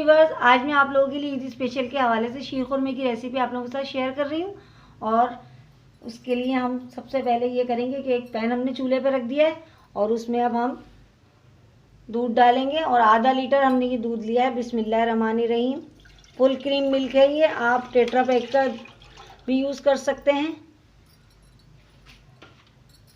Viewers, आज मैं आप लोगों के लिए ईद स्पेशल के हवाले से शीर खुरमे की रेसिपी आप लोगों के साथ शेयर कर रही हूँ। और उसके लिए हम सबसे पहले ये करेंगे कि एक पैन हमने चूल्हे पर रख दिया है और उसमें अब हम दूध डालेंगे। और आधा लीटर हमने ये दूध लिया है। बिस्मिल्लाहिर्रहमानिर्रहीम। फुल क्रीम मिल्क है ये, आप टेट्रा पैक का भी यूज़ कर सकते हैं।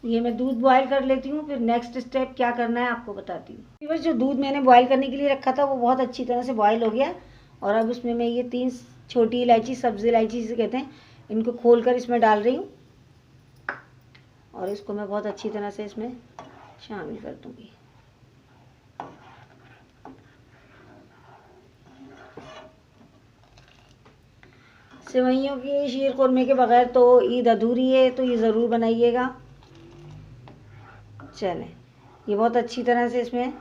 ये मैं दूध बॉयल कर लेती हूँ, फिर नेक्स्ट स्टेप क्या करना है आपको बताती हूँ। बस जो दूध मैंने बॉयल करने के लिए रखा था वो बहुत अच्छी तरह से बॉयल हो गया। और अब उसमें मैं ये 3 छोटी इलायची, सब्ज़ी इलायची जिसे कहते हैं, इनको खोलकर इसमें डाल रही हूँ और इसको मैं बहुत अच्छी तरह से इसमें शामिल कर दूँगी। सेवइयों की शीर खुरमे के बगैर तो ईद अधूरी है, तो ये ज़रूर बनाइएगा। चलें, ये बहुत अच्छी तरह से इसमें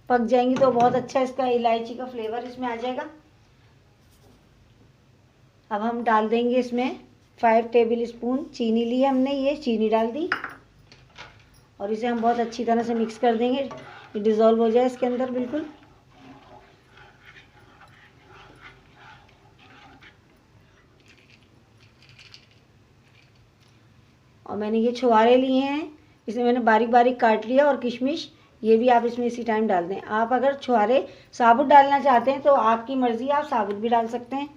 पक जाएंगी तो बहुत अच्छा इसका इलायची का फ्लेवर इसमें आ जाएगा। अब हम डाल देंगे इसमें 5 टेबल स्पून चीनी ली हमने, ये चीनी डाल दी और इसे हम बहुत अच्छी तरह से मिक्स कर देंगे, ये डिज़ोल्व हो जाए इसके अंदर बिल्कुल। और मैंने ये छुहारे लिए हैं, इसे मैंने बारीक बारीक काट लिया। और किशमिश ये भी आप इसमें इसी टाइम डाल दें। आप अगर छुहारे साबुत डालना चाहते हैं तो आपकी मर्ज़ी, आप साबुत भी डाल सकते हैं।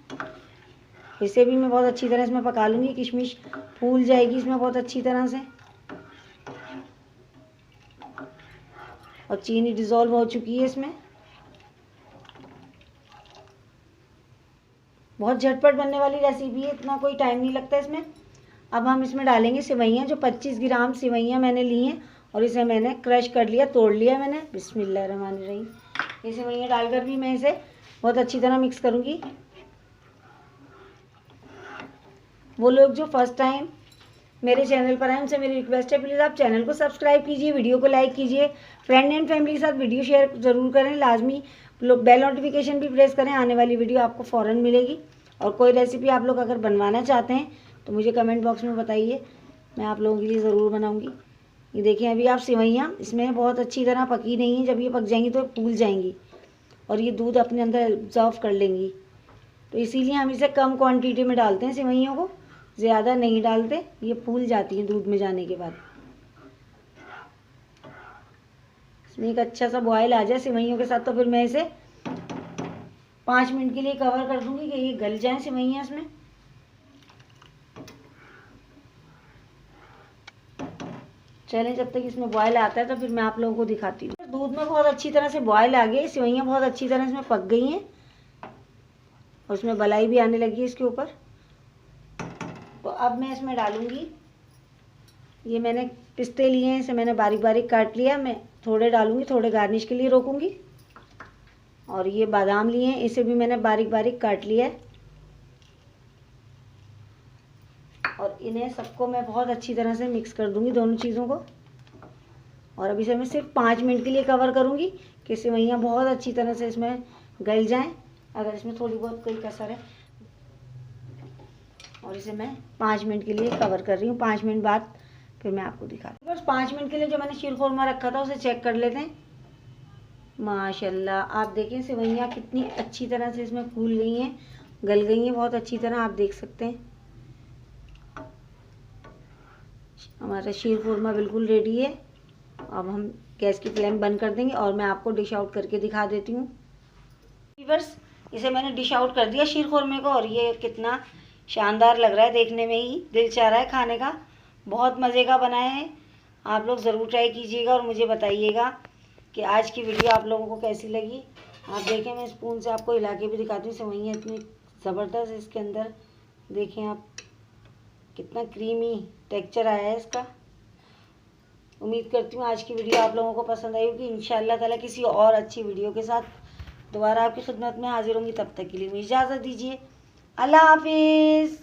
इसे भी मैं बहुत अच्छी तरह इसमें पका लूँगी। किशमिश फूल जाएगी इसमें बहुत अच्छी तरह से। और चीनी डिज़ोल्व हो चुकी है इसमें। बहुत झटपट बनने वाली रेसिपी है, इतना कोई टाइम नहीं लगता इसमें। अब हम इसमें डालेंगे सेवइयाँ, जो 25 ग्राम सेवइयाँ मैंने ली हैं और इसे मैंने क्रश कर लिया, तोड़ लिया मैंने। बिस्मिल्लाहिर्रहमानिर्रहीम। ये सेवइयाँ डालकर भी मैं इसे बहुत अच्छी तरह मिक्स करूँगी। वो लोग जो फर्स्ट टाइम मेरे चैनल पर आए उनसे मेरी रिक्वेस्ट है, प्लीज़ आप चैनल को सब्सक्राइब कीजिए, वीडियो को लाइक कीजिए, फ्रेंड एंड फैमिली के साथ वीडियो शेयर ज़रूर करें, लाजमी बेल नोटिफिकेशन भी प्रेस करें, आने वाली वीडियो आपको फ़ौरन मिलेगी। और कोई रेसिपी आप लोग अगर बनवाना चाहते हैं तो मुझे कमेंट बॉक्स में बताइए, मैं आप लोगों के लिए ज़रूर बनाऊँगी। ये देखिए, अभी आप सेवइयाँ इसमें बहुत अच्छी तरह पकी नहीं हैं, जब ये पक जाएंगी तो फूल जाएंगी और ये दूध अपने अंदर एब्जॉर्व कर लेंगी। तो इसीलिए हम इसे कम क्वांटिटी में डालते हैं, सेवइयों को ज़्यादा नहीं डालते, ये फूल जाती हैं दूध में जाने के बाद। इसमें एक अच्छा सा बॉयल आ जाए सेवइयों के साथ तो फिर मैं इसे 5 मिनट के लिए कवर कर दूंगी कि ये गल जाएं सेवइयाँ इसमें। चलें, जब तक इसमें बॉयल आता है तो फिर मैं आप लोगों को दिखाती हूँ। दूध में बहुत अच्छी तरह से बॉयल आ गई, सेवइयाँ बहुत अच्छी तरह इसमें पक गई हैं और उसमें बलाई भी आने लगी है इसके ऊपर। तो अब मैं इसमें डालूँगी, ये मैंने पिस्ते लिए हैं, इसे मैंने बारीक बारीक काट लिया, मैं थोड़े डालूँगी, थोड़े गार्निश के लिए रोकूँगी। और ये बादाम लिए हैं, इसे भी मैंने बारीक बारीक काट लिया है। और इन्हें सबको मैं बहुत अच्छी तरह से मिक्स कर दूँगी, दोनों चीज़ों को। और अब इसे मैं सिर्फ 5 मिनट के लिए कवर करूँगी कि सेवइयाँ बहुत अच्छी तरह से इसमें गल जाएँ, अगर इसमें थोड़ी बहुत कोई कसर है। और इसे मैं 5 मिनट के लिए कवर कर रही हूँ। 5 मिनट बाद फिर मैं आपको दिखाती हूँ। बस 5 मिनट के लिए जो मैंने शीर खुरमा रखा था उसे चेक कर लेते हैं। माशाल्लाह, आप देखें सेवइयाँ कितनी अच्छी तरह से इसमें फूल गई हैं, गल गई हैं बहुत अच्छी तरह, आप देख सकते हैं। हमारा शीर खुरमा बिल्कुल रेडी है। अब हम गैस की फ्लेम बंद कर देंगे और मैं आपको डिश आउट करके दिखा देती हूँ। व्यूअर्स, इसे मैंने डिश आउट कर दिया शीर खुरमे को और ये कितना शानदार लग रहा है, देखने में ही दिल चाह रहा है खाने का। बहुत मज़े का बनाए हैं, आप लोग ज़रूर ट्राई कीजिएगा और मुझे बताइएगा कि आज की वीडियो आप लोगों को कैसी लगी। आप देखें, मैं स्पून से आपको हिला के भी दिखाती हूँ। सेवइयाँ इतनी ज़बरदस्त है इसके अंदर, देखें आप कितना क्रीमी टेक्सचर आया है इसका। उम्मीद करती हूँ आज की वीडियो आप लोगों को पसंद आई होगी। इंशाअल्लाह ताला किसी और अच्छी वीडियो के साथ दोबारा आपकी खिदमत में हाजिर होंगी। तब तक के लिए मुझे इजाज़त दीजिए। अल्लाह हाफिज़।